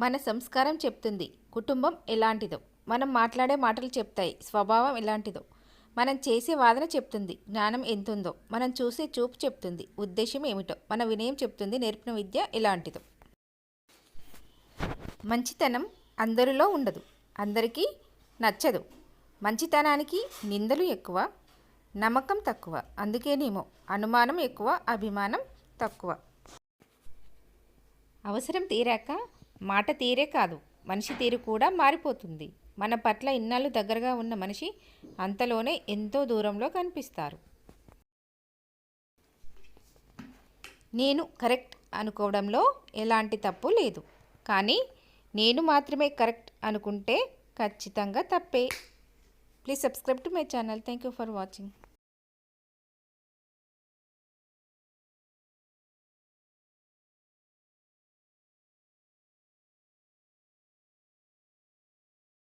మన సంస్కారం చెప్తుంది కుటుంబం ఎలాంటిదో, మనం మాట్లాడే మాటలు చెప్తాయి స్వభావం ఎలాంటిదో, మనం చేసే వాదన చెప్తుంది జ్ఞానం ఎంతుందో, మనం చూసే చూపు చెప్తుంది ఉద్దేశం ఏమిటో, మన వినయం చెప్తుంది నేర్పిన విద్య ఎలాంటిదో. మంచితనం అందరిలో ఉండదు, అందరికీ నచ్చదు. మంచితనానికి నిందలు ఎక్కువ, నమ్మకం తక్కువ. అందుకేనేమో అనుమానం ఎక్కువ, అభిమానం తక్కువ. అవసరం తీరాక మాట తీరే కాదు, మనిషి తీరు కూడా మారిపోతుంది. మన పట్ల ఇన్నాళ్ళు దగ్గరగా ఉన్న మనిషి అంతలోనే ఎంతో దూరంలో కనిపిస్తారు. నేను కరెక్ట్ అనుకోవడంలో ఎలాంటి తప్పు లేదు, కానీ నేను మాత్రమే కరెక్ట్ అనుకుంటే ఖచ్చితంగా తప్పే. Please subscribe to my channel. Thank you for watching.